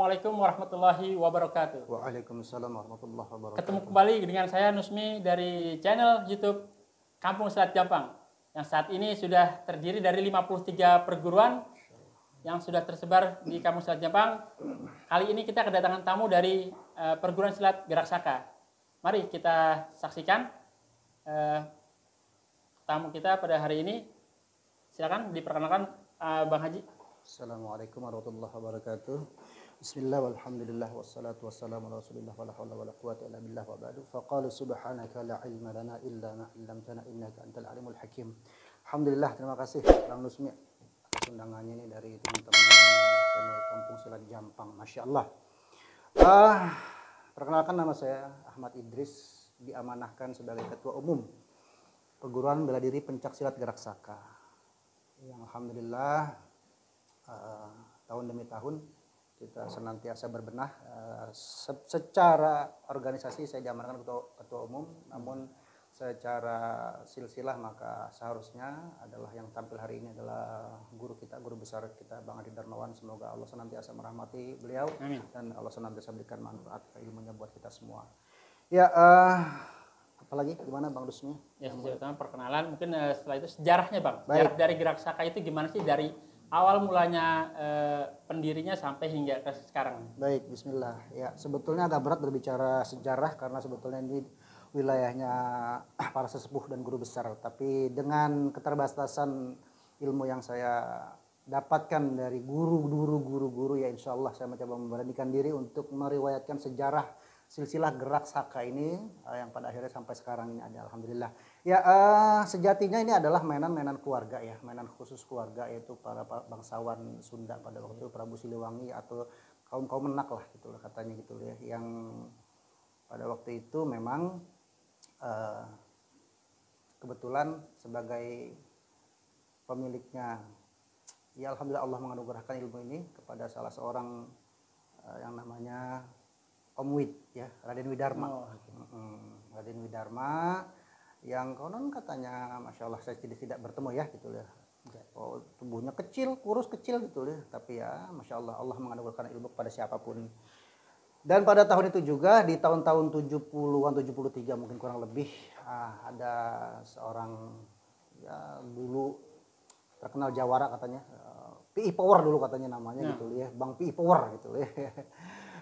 Assalamualaikum warahmatullahi wabarakatuh. Waalaikumsalam warahmatullahi wabarakatuh. Ketemu kembali dengan saya Nusmi dari channel YouTube Kampung Silat Jampang yang saat ini sudah terdiri dari 53 perguruan yang sudah tersebar di Kampung Silat Jampang. Kali ini kita kedatangan tamu dari perguruan silat Gerak Saka. Mari kita saksikan tamu kita pada hari ini. Silakan diperkenalkan Bang Haji. Assalamualaikum warahmatullahi wabarakatuh. Bismillah walhamdulillah wassalatu wassalamu ala rasulillah wala hawla wala quwwata illa billah wa ba'du. Faqala subhanaka la ilma lana illa ma 'allamtana innaka antal alimul hakim. Alhamdulillah, terima kasih Bang Nusmi atas undangannya ini dari teman-teman channel Kampung Silat Jampang. Masya Allah. Perkenalkan, nama saya Ahmad Idris, diamanahkan sebagai Ketua Umum Perguruan Bela Diri Pencak Silat Gerak Saka. Yang alhamdulillah tahun demi tahun kita senantiasa berbenah. Secara organisasi saya diamanahkan ketua umum, namun secara silsilah maka seharusnya adalah yang tampil hari ini adalah guru kita, guru besar kita Bang Adi Darmawan. Semoga Allah senantiasa merahmati beliau. Amin. Dan Allah senantiasa berikan manfaat ilmunya buat kita semua. Ya, apalagi gimana Bang Rusmi? Ya, pertama perkenalan, mungkin setelah itu sejarahnya Bang. Baik. Sejarah dari Gerak Saka itu gimana sih dari awal mulanya pendirinya sampai hingga ke sekarang? Baik, bismillah. Ya, sebetulnya agak berat berbicara sejarah karena sebetulnya ini wilayahnya para sesepuh dan guru besar. Tapi dengan keterbatasan ilmu yang saya dapatkan dari guru ya insya Allah saya mencoba memberanikan diri untuk meriwayatkan sejarah silsilah Gerak Saka ini yang pada akhirnya sampai sekarang ini ada, alhamdulillah. Ya, sejatinya ini adalah mainan-mainan keluarga ya, mainan khusus keluarga, yaitu para bangsawan Sunda pada waktu itu, Prabu Siliwangi atau kaum-kaum menak lah gitu loh katanya gitu ya, yang pada waktu itu memang kebetulan sebagai pemiliknya, ya alhamdulillah Allah menganugerahkan ilmu ini kepada salah seorang yang namanya Om Wid ya, Raden Widarma. Raden Widarma yang konon katanya Masya Allah saya tidak bertemu ya gitu ya. Oh, tubuhnya kecil, kurus kecil gitu ya. Tapi ya Masya Allah, Allah menganugerahkan ilmu kepada siapapun. Dan pada tahun itu juga di tahun-tahun 70-an, 73 mungkin kurang lebih ada seorang ya dulu terkenal jawara katanya, PI Power dulu katanya namanya gitu ya, Bang PI Power gitu ya.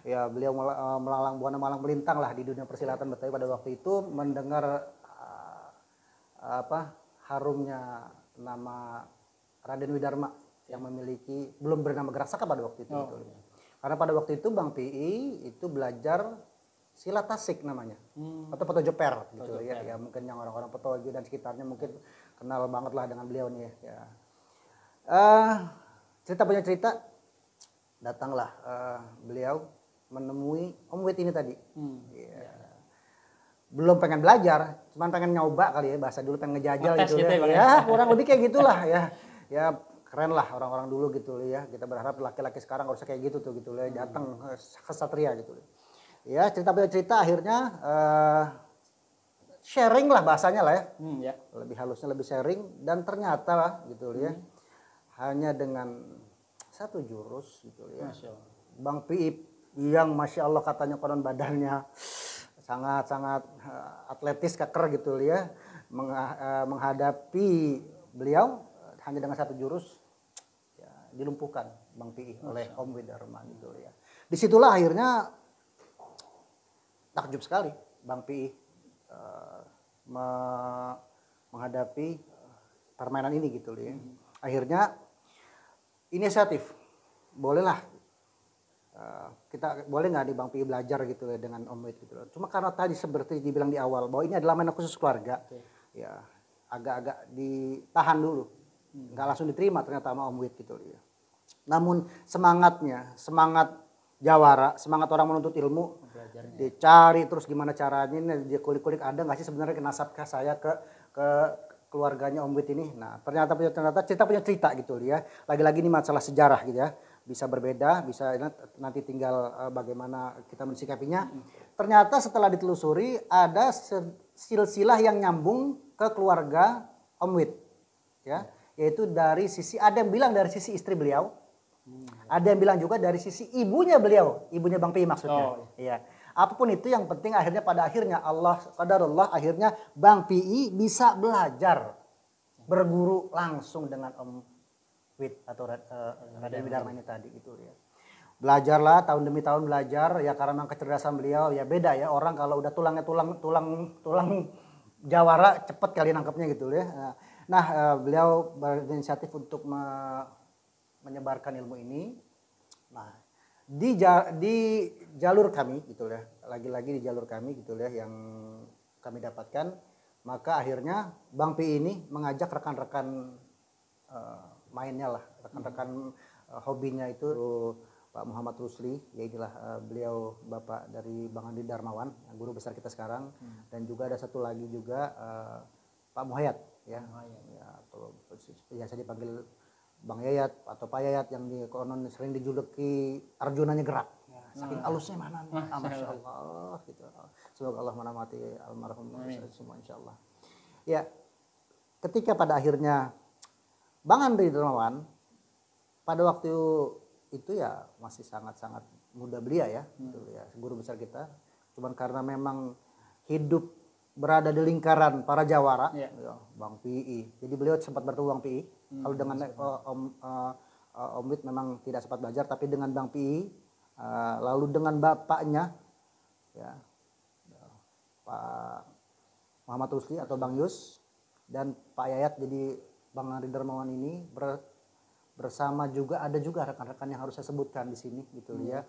Ya beliau melalang buana malang melintang lah di dunia persilatan Betawi pada waktu itu, mendengar harumnya nama Raden Widarma yang memiliki belum bernama Gerak Saka pada waktu itu. Gitu. Karena pada waktu itu Bang PI itu belajar silat tasik namanya, atau Peto Jeper gitu ya. Ya mungkin yang orang-orang Petojo dan sekitarnya mungkin kenal banget lah dengan beliau nih ya. Cerita punya cerita, datanglah beliau menemui Om Wid ini tadi. Ya. Belum pengen belajar, cuman pengen nyoba kali ya, bahasa dulu pengen ngejajal gitu ya. Ya kurang lebih kayak gitulah ya. Ya keren lah orang-orang dulu gitu ya. Kita berharap laki-laki sekarang harusnya kayak gitu tuh gitu ya, datang ke satria gitu. Ya cerita punya cerita akhirnya sharing lah bahasanya lah ya. Lebih halusnya lebih sharing, dan ternyata lah gitu ya. Hanya dengan satu jurus gitu ya. Bang Piip yang Masya Allah katanya konon badannya sangat-sangat atletis, keker gitu ya, menghadapi beliau hanya dengan satu jurus ya, dilumpuhkan Bang Pi oleh Om Widarma gitu ya. Disitulah akhirnya takjub sekali Bang Pi menghadapi permainan ini gitu ya. Akhirnya inisiatif, bolehlah kita boleh nggak di Bang Pi belajar gitu ya dengan Om Wid gitu. Cuma karena tadi seperti dibilang di awal bahwa ini adalah mainan khusus keluarga, ya agak-agak ditahan dulu, nggak langsung diterima ternyata sama Om Wid gitu ya. Namun semangatnya, semangat jawara, semangat orang menuntut ilmu, dicari terus gimana caranya, dia kulik-kulik ada nggak sih sebenarnya nasab saya ke keluarganya Om Wid ini. Nah ternyata cerita punya cerita gitu ya. Lagi-lagi ini masalah sejarah gitu ya. Bisa berbeda, bisa nanti tinggal bagaimana kita mensikapinya. Ternyata setelah ditelusuri ada silsilah yang nyambung ke keluarga Om Wid, ya, yaitu dari sisi, ada yang bilang dari sisi istri beliau, Ada yang bilang juga dari sisi ibunya beliau, ibunya Bang Pi maksudnya. Oh, Iya. Apapun itu yang penting akhirnya pada akhirnya qadarullah akhirnya Bang Pi bisa belajar berguru langsung dengan Om Wid atau Raden Widarma ini tadi gitu ya. Belajarlah tahun demi tahun belajar ya karena memang kecerdasan beliau ya beda ya orang kalau udah tulang jawara cepet kali nangkepnya gitu ya. Nah, beliau berinisiatif untuk menyebarkan ilmu ini. Nah, di jalur kami gitu ya, lagi-lagi di jalur kami gitu ya yang kami dapatkan, maka akhirnya Bang Pi ini mengajak rekan-rekan mainnya lah, rekan-rekan hobinya itu Pak Muhammad Rusli, ya inilah beliau bapak dari Bang Andi Darmawan, guru besar kita sekarang, dan juga ada satu lagi juga Pak Muhayyad ya, ya atau biasa dipanggil Bang Yayat atau Pak Yayat yang di konon sering dijuluki Arjunanya gerak. Saking alusnya mana nih? Masya Allah gitu. Semoga Allah menamati almarhum semua insya Allah. Ya, ketika pada akhirnya Bang Andri Darmawan pada waktu itu ya masih sangat-sangat muda belia ya, gitu ya, guru besar kita. Cuman karena memang hidup berada di lingkaran para jawara, ya, Bang Pi. Jadi beliau sempat bertemu Bang Pi. Kalau dengan Om Wid memang tidak sempat belajar, tapi dengan Bang Pi, lalu dengan bapaknya, ya, Pak Muhammad Rusli atau Bang Yus dan Pak Yayat, jadi Bang Andri Darmawan ini bersama juga ada juga rekan-rekan yang harus saya sebutkan di sini gitu ya.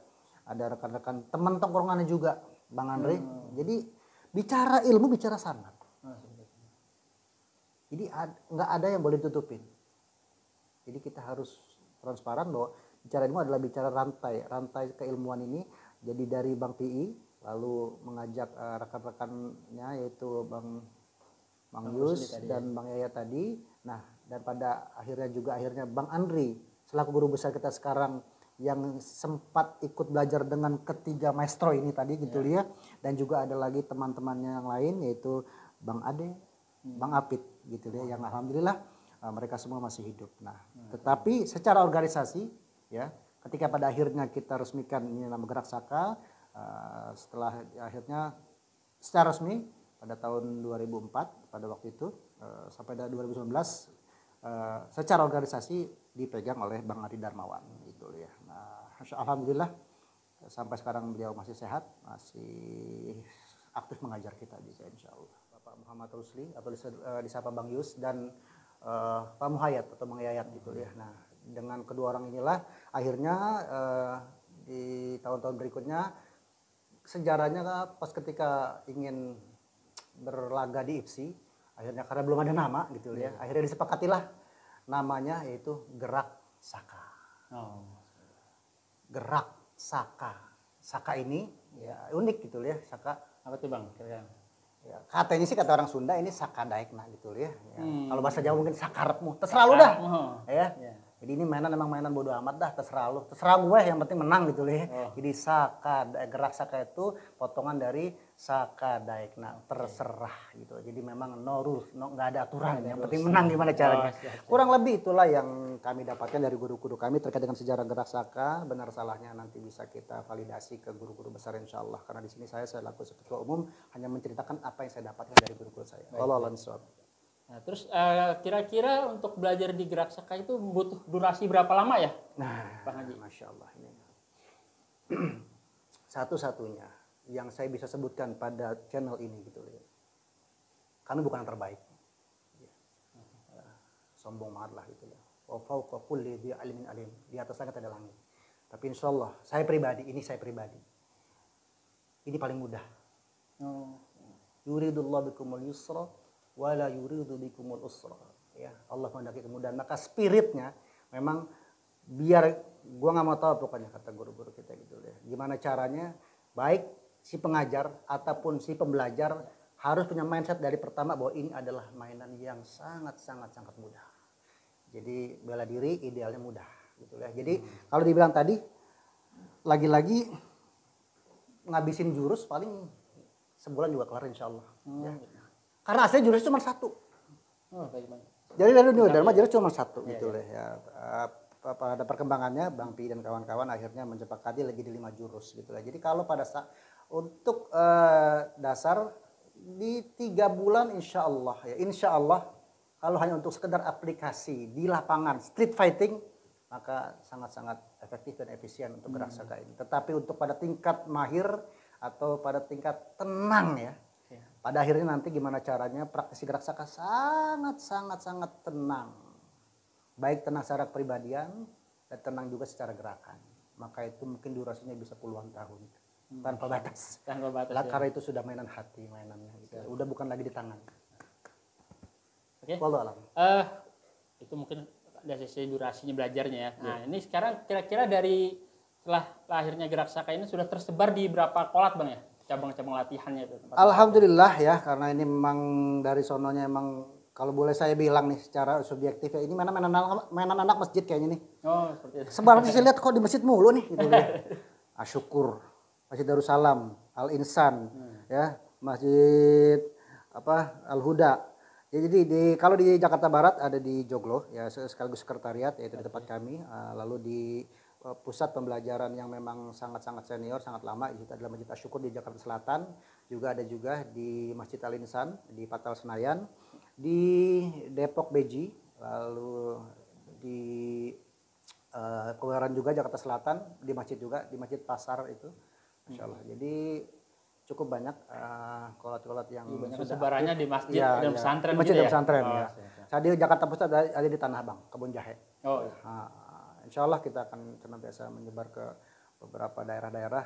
Ada rekan-rekan teman tongkrongannya juga Bang Andri. Jadi bicara ilmu bicara sanad. Jadi nggak ada yang boleh ditutupin. Jadi kita harus transparan bahwa bicara ilmu adalah bicara rantai keilmuan ini. Jadi dari Bang Pi lalu mengajak rekan-rekannya yaitu Bang Yus dan Bang Yaya tadi. Nah, dan pada akhirnya Bang Andri selaku guru besar kita sekarang yang sempat ikut belajar dengan ketiga maestro ini tadi gitu ya. Dan juga ada lagi teman-temannya yang lain yaitu Bang Ade, Bang Apit gitu ya, yang alhamdulillah mereka semua masih hidup. Nah, tetapi secara organisasi ya, ketika pada akhirnya kita resmikan ini nama Gerak Saka, setelah akhirnya secara resmi pada tahun 2004 pada waktu itu sampai 2019 secara organisasi dipegang oleh Bang Andi Darmawan gitu ya. Nah, alhamdulillah sampai sekarang beliau masih sehat, masih aktif mengajar kita juga insya Allah. Bapak Muhammad Rusli atau disapa Bang Yus dan Pak Muhayyad atau Bang Yayat gitu ya. Nah, dengan kedua orang inilah akhirnya di tahun-tahun berikutnya sejarahnya pas ketika ingin berlaga di IPSI, akhirnya karena belum ada nama gitu ya, akhirnya disepakatilah namanya yaitu Gerak Saka. Gerak Saka. Saka ini ya unik gitu ya, Saka. Apa tuh Bang? Ya, katanya sih kata orang Sunda ini Saka Daekna gitu ya. Kalau bahasa Jawa mungkin sakarepmu, terserah lu dah. Ya. Jadi ini mainan emang mainan bodo amat dah, terserah lu. Terserah gue yang penting menang gitu ya. Jadi Gerak Saka itu potongan dari Saka Daekna, terserah gitu. Jadi memang no rules, nggak ada aturan, yang penting menang gimana caranya. Kurang lebih itulah yang kami dapatkan dari guru-guru kami terkait dengan sejarah Gerak Saka. Benar salahnya nanti bisa kita validasi ke guru-guru besar insya Allah. Karena di sini saya selaku ketua umum hanya menceritakan apa yang saya dapatkan dari guru-guru saya. Wallahu a'lam. Nah, terus kira-kira untuk belajar di Gerak Saka itu butuh durasi berapa lama ya? Nah, Bang Haji, Masya Allah ini. Satu-satunya yang saya bisa sebutkan pada channel ini gitu ya. Kami bukan yang terbaik. Sombong banget lah gitu ya. Wa fauqa kulli dzi ilmin alim. Di atas langit ada langit. Tapi insya Allah, saya pribadi, ini paling mudah. Yuridullahu bikumul yusra wala yuridu bikumul usra. Ya, Allah menghendaki kemudahan. Maka spiritnya memang biar gua nggak mau tahu pokoknya kata guru-guru kita gitu ya. Gimana caranya baik si pengajar ataupun si pembelajar harus punya mindset dari pertama bahwa ini adalah mainan yang sangat mudah. Jadi bela diri idealnya mudah gitu ya. Jadi kalau dibilang tadi lagi-lagi ngabisin jurus paling sebulan juga kelar insya Allah. Ya. Karena aslinya jurus cuma satu. Jadi dari Dharma jurus cuma satu gitu ya. pada perkembangannya Bang Pi dan kawan-kawan akhirnya menyepakati lagi di 5 jurus gitu lah. Jadi kalau pada saat untuk dasar di 3 bulan insya Allah ya, insya Allah kalau hanya untuk sekedar aplikasi di lapangan street fighting maka sangat-sangat efektif dan efisien untuk gerak saka ini. Tetapi untuk pada tingkat mahir atau pada tingkat tenang ya, pada akhirnya nanti gimana caranya praktisi gerak saka sangat tenang. Baik tenang secara kepribadian dan tenang juga secara gerakan. Maka itu mungkin durasinya bisa puluhan tahun tanpa batas. Tanpa batas. Lah, karena itu sudah mainan hati mainannya gitu. Udah bukan lagi di tangan. Oke. Wallahu alam. Itu mungkin dari sisi durasinya belajarnya ya. Nah, ini sekarang kira-kira dari setelah lahirnya gerak saka ini sudah tersebar di berapa kolat Bang ya? Cabang-cabang latihannya itu. Alhamdulillah ya, karena ini memang dari sononya emang kalau boleh saya bilang nih secara subjektif ya, ini mainan anak masjid kayaknya nih. Oh, seperti itu. Sebarang sih lihat kok di masjid mulu nih gitu ya. Syukur. Masjid Darussalam, Al Insan, ya, Masjid Al Huda. Jadi kalau di Jakarta Barat ada di Joglo ya, sekaligus sekretariat yaitu di tempat kami. Lalu di pusat pembelajaran yang memang sangat-sangat senior, sangat lama itu adalah Masjid Asy-Syukur di Jakarta Selatan. Juga ada juga di Masjid Al Insan di Patal Senayan, di Depok Beji, lalu di Kebayoran juga Jakarta Selatan, di masjid juga di Masjid Pasar itu. Masya Allah. Jadi cukup banyak kolat-kolat yang banyak sudah sebarannya di masjid dan pesantren di masjid gitu dan pesantren ya. ya. Saya di Jakarta Pusat ada di Tanah Abang, Kebun Jahe. Oh. Insya Allah kita akan senantiasa menyebar ke beberapa daerah-daerah,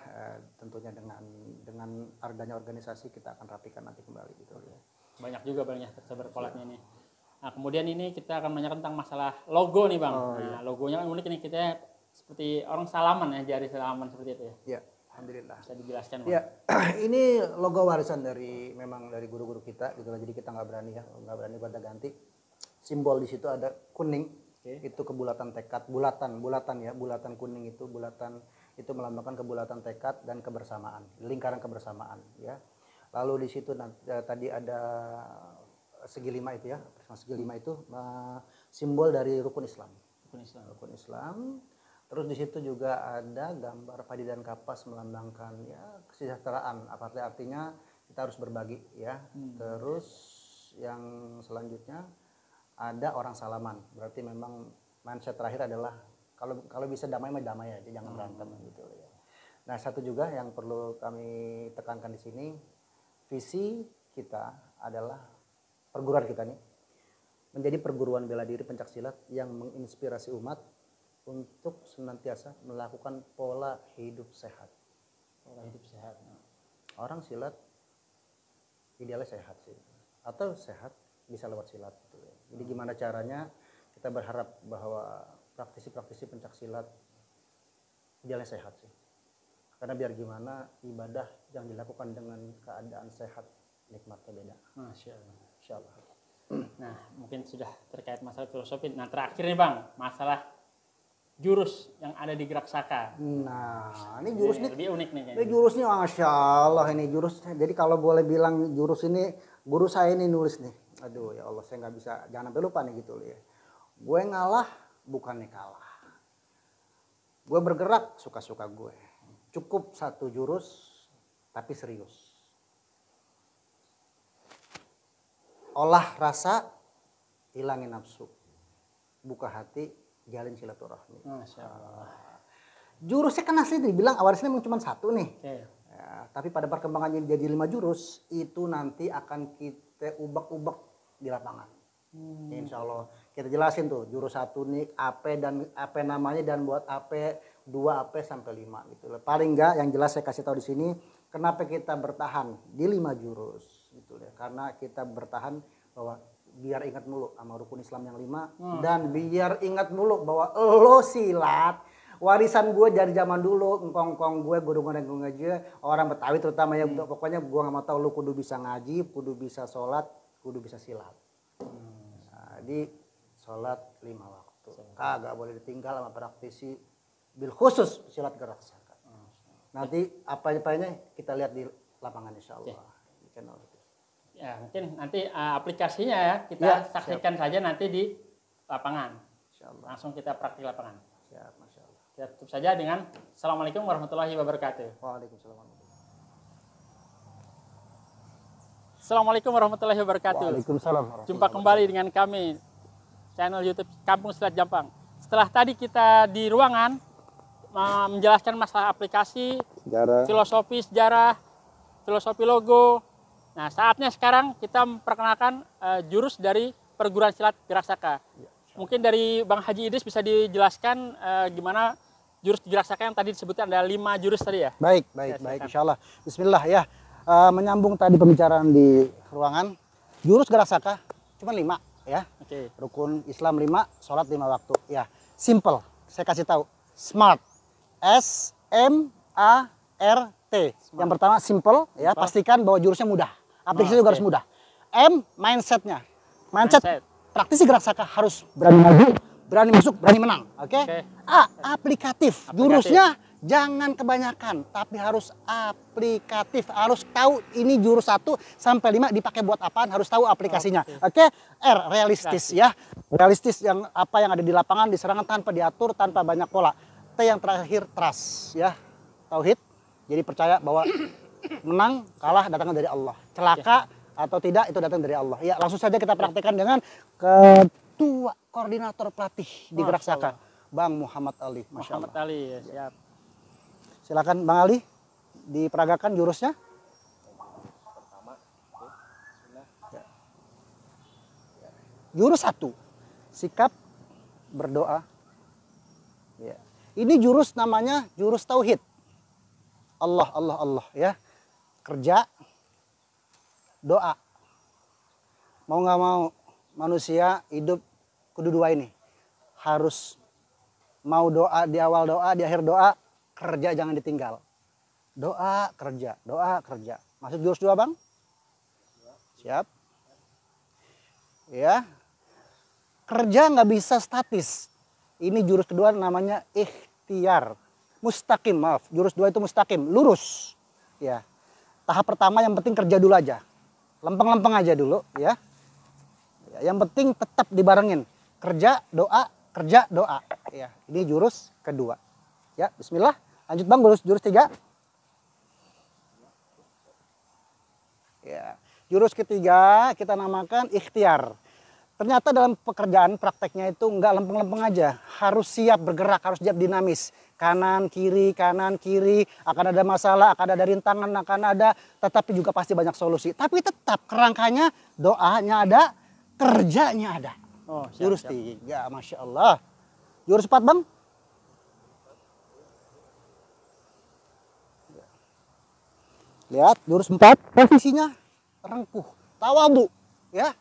tentunya dengan adanya organisasi kita akan rapikan nanti kembali gitu. Banyak juga banyak tersebar kolatnya nih. Nah, kemudian ini kita akan menanyakan tentang masalah logo nih Bang. Logonya kan unik nih, kita seperti orang salaman ya, jari salaman seperti itu ya. Iya, alhamdulillah. Bisa dijelaskan Bang? Ya, ini logo warisan dari guru-guru kita gitu. Jadi kita nggak berani gonta-ganti. Simbol di situ ada kuning. Itu kebulatan tekad, bulatan kuning itu melambangkan kebulatan tekad dan kebersamaan, lingkaran kebersamaan ya. Lalu di situ tadi ada segi 5 itu ya, segi 5 itu simbol dari rukun Islam. Rukun Islam. Terus di situ juga ada gambar padi dan kapas melambangkan ya kesejahteraan. Artinya kita harus berbagi ya. Terus yang selanjutnya ada orang salaman, berarti memang mindset terakhir adalah kalau bisa damai aja, jangan berantem gitu ya. Nah, satu juga yang perlu kami tekankan di sini, visi kita adalah perguruan kita nih menjadi perguruan bela diri pencaksilat yang menginspirasi umat untuk senantiasa melakukan pola hidup sehat. Pola hidup sehat. Orang silat idealnya sehat sih, atau sehat bisa lewat silat gitu ya. Jadi gimana caranya kita berharap bahwa praktisi-praktisi pencaksilat idealnya sehat sih. Karena biar gimana ibadah yang dilakukan dengan keadaan sehat nikmatnya beda. Masya Allah. Insya Allah. Nah, mungkin sudah terkait masalah filosofi. Nah, terakhir nih Bang, masalah jurus yang ada di gerak saka. Nah, ini jurus nih lebih unik nih kayaknya. Ini jurusnya Masya Allah ini jurus. Jadi kalau boleh bilang jurus ini, guru saya ini nulis nih. Aduh ya Allah, saya nggak bisa, jangan sampai lupa nih gitu loh ya. Gue ngalah bukannya kalah. Gue bergerak suka-suka gue. Cukup satu jurus tapi serius. Olah rasa, hilangin nafsu. Buka hati, jalin silaturahmi. Masya Allah. Jurusnya kan asli dibilang awalnya memang cuma satu nih. Okay. Ya, tapi pada perkembangannya jadi 5 jurus, itu nanti akan kita ubek-ubek di lapangan. Insya Allah kita jelasin tuh jurus 1 nih apa namanya dan buat apa 2 apa sampai 5 gitu. Paling enggak yang jelas saya kasih tahu di sini kenapa kita bertahan di 5 jurus gitu ya. Karena kita bertahan bahwa biar ingat mulu sama rukun Islam yang 5 dan biar ingat mulu bahwa lo silat warisan gue dari zaman dulu, engkong gue guru ngaji, orang Betawi terutama ya, pokoknya gue nggak mau tahu lu kudu bisa ngaji, kudu bisa sholat, kudu bisa silat. Jadi sholat 5 waktu, kagak boleh ditinggal sama praktisi, bil khusus silat gerak saka. Nanti apa-apanya kita lihat di lapangan insya Allah. Di channel itu. Ya mungkin nanti aplikasinya ya kita saksikan saja nanti di lapangan. Insya Allah. Langsung kita praktik lapangan. Ya, Masya Allah. Kita tutup saja dengan Assalamualaikum warahmatullahi wabarakatuh. Waalaikumsalam. Assalamualaikum warahmatullahi wabarakatuh. Waalaikumsalam. Jumpa kembali dengan kami, channel YouTube Kampung Silat Jampang. Setelah tadi kita di ruangan menjelaskan masalah aplikasi, filosofi sejarah, filosofi logo. Nah, saatnya sekarang kita memperkenalkan jurus dari perguruan silat Geraksaka. Mungkin dari Bang Haji Idris bisa dijelaskan gimana jurus Geraksaka yang tadi disebutkan ada 5 jurus tadi ya? Baik, insya Allah. Bismillah ya. Menyambung tadi pembicaraan di ruangan, jurus Geraksaka cuma 5 ya. Oke. Rukun Islam 5, sholat 5 waktu ya. Simple, saya kasih tahu. Smart, SMART. Yang pertama simple ya, pastikan bahwa jurusnya mudah. Aplikasi juga harus mudah. M, mindsetnya. Mindset. Praktisi Geraksaka harus berani maju, berani masuk, berani menang. Oke? A, aplikatif. Jurusnya jangan kebanyakan, tapi harus aplikatif. Harus tahu ini jurus 1 sampai 5 dipakai buat apaan, harus tahu aplikasinya. Oke? R, realistis ya. Realistis yang apa yang ada di lapangan, di serangan tanpa diatur, tanpa banyak pola. T yang terakhir, trust ya. Tauhid. Jadi percaya bahwa menang, kalah datangnya dari Allah. Celaka atau tidak itu datang dari Allah. Ya, langsung saja kita praktekkan dengan ketua koordinator pelatih di Geraksaka, Bang Muhammad Ali. Masya Allah. Muhammad Ali, ya, siap. Silakan Bang Ali diperagakan jurusnya. Jurus 1, sikap berdoa. Ya. Ini jurus namanya jurus tauhid. Allah, Allah, Allah ya. Kerja, doa. Mau nggak mau manusia hidup kudu 2 ini. Harus mau doa di awal doa, di akhir doa, kerja jangan ditinggal. Doa, kerja, doa, kerja. Masuk jurus 2 Bang? Siap. Ya. Kerja nggak bisa statis. Ini jurus kedua namanya ikhtiar. Mustaqim, maaf. Jurus 2 itu mustaqim, lurus. Ya. Tahap pertama yang penting kerja dulu aja. Lempeng-lempeng aja dulu ya. Yang penting tetap dibarengin. Kerja, doa, kerja, doa. Ya, ini jurus kedua. Ya, bismillah. Lanjut Bang, jurus 3. Ya. Jurus ketiga kita namakan ikhtiar. Ternyata dalam pekerjaan prakteknya itu nggak lempeng-lempeng aja. Harus siap bergerak, harus siap dinamis. Kanan, kiri, akan ada masalah, akan ada rintangan, akan ada, tetapi juga pasti banyak solusi. Tapi tetap kerangkanya, doanya ada, kerjanya ada. Oh, siap, jurus siap. 3, Masya Allah. Jurus 4 Bang. Lihat, jurus 4, posisinya rengkuh, tawadhu, ya.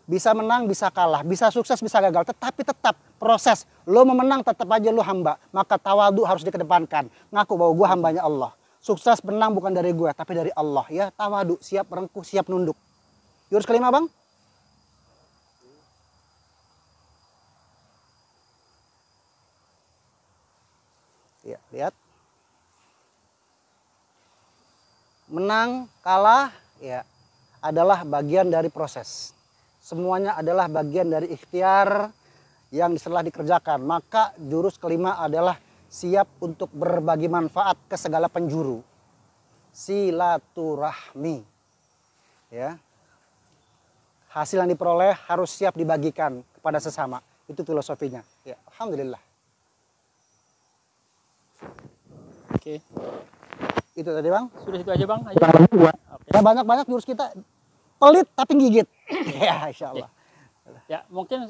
Bisa menang, bisa kalah, bisa sukses, bisa gagal, tetapi tetap proses. Lo memenang tetap aja lo hamba, maka tawadhu harus dikedepankan. Ngaku bahwa gue hambanya Allah. Sukses menang bukan dari gue, tapi dari Allah. Ya, tawadhu, siap rengkuh, siap nunduk. Jurus kelima Bang. Ya, lihat. Menang, kalah, ya adalah bagian dari proses. Semuanya adalah bagian dari ikhtiar yang setelah dikerjakan. Maka jurus kelima adalah siap untuk berbagi manfaat ke segala penjuru. Silaturahmi. Ya. Hasil yang diperoleh harus siap dibagikan kepada sesama. Itu filosofinya. Ya, alhamdulillah. Oke. Itu tadi Bang. Sudah itu aja Bang. Ayo. Ya, banyak-banyak jurus kita pelit tapi gigit. Ya, insya Allah. Ya, mungkin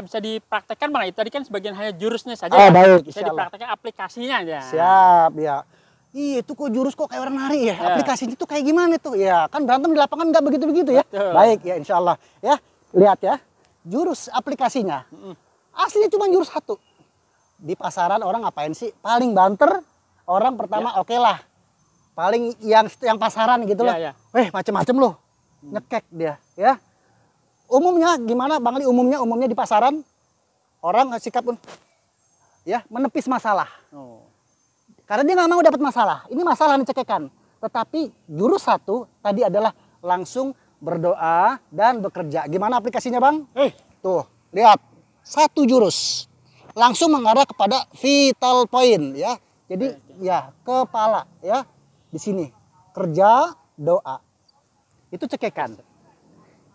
bisa dipraktekkan Bang. Itu tadi kan sebagian hanya jurusnya saja. Oh, baik, bisa dipraktekkan aplikasinya aja. Siap, ya. Ih, itu kok jurus kok kayak orang nari ya? Aplikasinya tuh kayak gimana tuh? Ya, kan berantem di lapangan nggak begitu-begitu ya. Betul. Baik, ya insya Allah. Ya, lihat ya. Jurus aplikasinya. Aslinya cuma jurus 1. Di pasaran orang ngapain sih? Paling banter, orang pertama oke lah. Paling yang pasaran gitu loh. Macem-macem loh. Nyekek dia, ya. Umumnya gimana Bang Ali? Umumnya di pasaran orang sikap pun ya menepis masalah. Karena dia nggak mau dapat masalah. Ini masalah nih cekekan. Tetapi jurus 1 tadi adalah langsung berdoa dan bekerja. Gimana aplikasinya Bang? Tuh, lihat. 1 jurus. langsung mengarah kepada vital point ya. Jadi ya kepala ya di sini kerja doa itu cekekan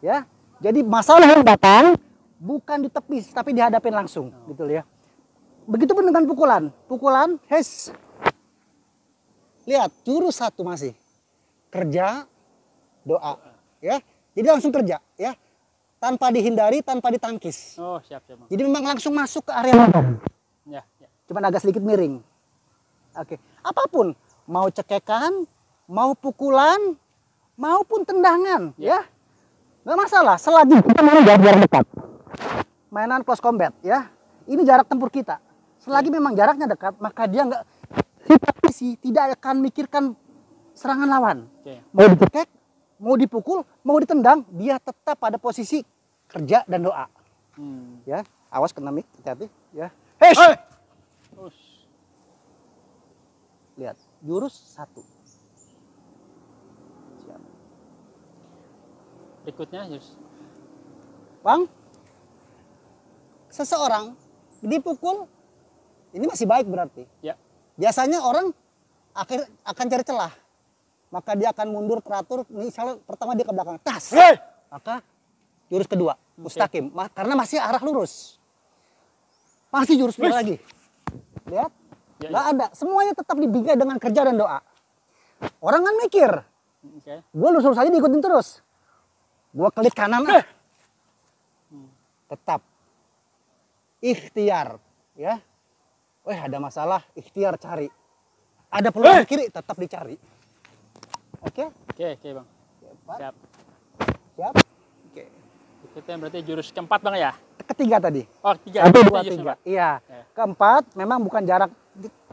ya. Jadi masalah yang datang bukan ditepis tapi dihadapin langsung gitu ya. Begitupun dengan pukulan, hes. Lihat jurus satu masih kerja doa ya. Jadi langsung kerja ya. Tanpa dihindari, tanpa ditangkis. Oh, siap, Bang. Jadi memang langsung masuk ke area lubang. Ya, ya. Cuman agak sedikit miring. Oke, apapun, mau cekekan, mau pukulan, maupun tendangan, ya. Nggak masalah, selagi kita mainan jarak dekat. Mainan close combat, ya. Ini jarak tempur kita. Selagi memang jaraknya dekat, maka dia nggak tidak akan mikirkan serangan lawan. Mau dicekek, mau dipukul, mau ditendang, dia tetap pada posisi kerja dan doa. Ya, awas kena mic, hati-hati. Ya, hey! Lihat, jurus satu. Siap. Berikutnya, jurus. Bang, seseorang dipukul, ini masih baik berarti. Ya. Biasanya orang akan cari celah. Maka dia akan mundur teratur, misalnya pertama dia ke belakang, tas. Maka jurus kedua, mustaqim, karena masih arah lurus. Pasti jurus kedua lagi. Lihat, nggak ada. Semuanya tetap dibingkai dengan kerja dan doa. Orang kan mikir, gue lurus aja diikutin terus. Gue klik kanan, tetap ikhtiar, ya. Wah ada masalah, ikhtiar cari. Ada peluang kiri, tetap dicari. Oke, Bang. Siap. Siap. Oke. Itu yang berarti jurus keempat, Bang ya? Ketiga tadi. Oh, tiga. Satu, dua, tiga. Iya. Keempat, memang bukan jarak.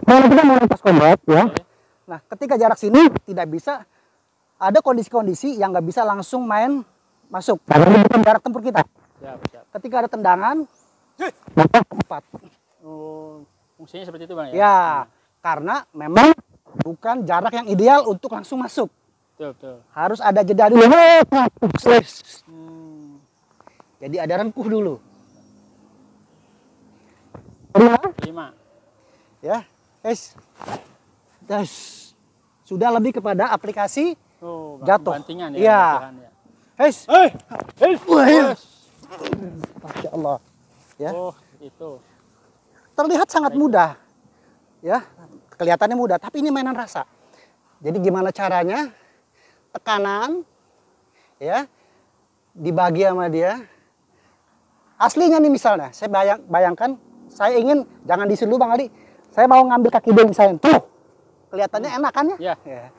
Kalau kita mau pas combat, ya. Nah, ketika jarak sini tidak bisa. Ada kondisi-kondisi yang nggak bisa langsung main masuk. Karena ini bukan jarak tempur kita. Siap. Ketika ada tendangan, maka keempat. Oh, fungsinya seperti itu, Bang ya? Ya, karena memang bukan jarak yang ideal untuk langsung masuk. Betul. Harus ada jeda dulu. Jadi ada rengkuh dulu. 5. Ya, sudah lebih kepada aplikasi jatuh. Bantingan ya. Masya Allah. Ya. Oh, itu. Terlihat sangat mudah. Ya, kelihatannya mudah, tapi ini mainan rasa. Jadi gimana caranya? Tekanan, ya, dibagi sama dia. Aslinya nih misalnya, saya bayangkan, saya ingin jangan diisi dulu Bang Ali. Saya mau ngambil kaki dia misalnya, tuh, kelihatannya enak kan ya? Ya.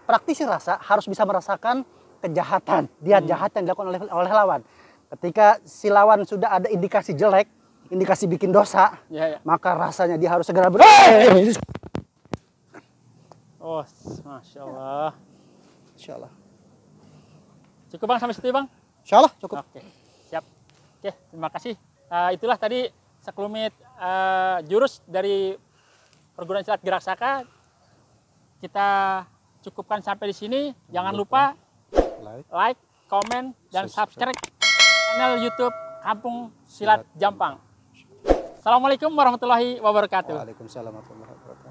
Praktisi rasa harus bisa merasakan kejahatan, dia jahat yang dilakukan oleh lawan. Ketika si lawan sudah ada indikasi jelek, indikasi bikin dosa, maka rasanya dia harus segera Oh, Masya Allah. Insya Allah. Cukup Bang sampai situ Bang? Insya Allah cukup. Oke, siap. Oke, terima kasih. Itulah tadi sekelumit jurus dari perguruan silat Gerak Saka. Kita cukupkan sampai di sini. Jangan lupa like, komen, dan subscribe channel YouTube Kampung Silat Jampang. Assalamualaikum warahmatullahi wabarakatuh. Waalaikumsalam warahmatullahi wabarakatuh.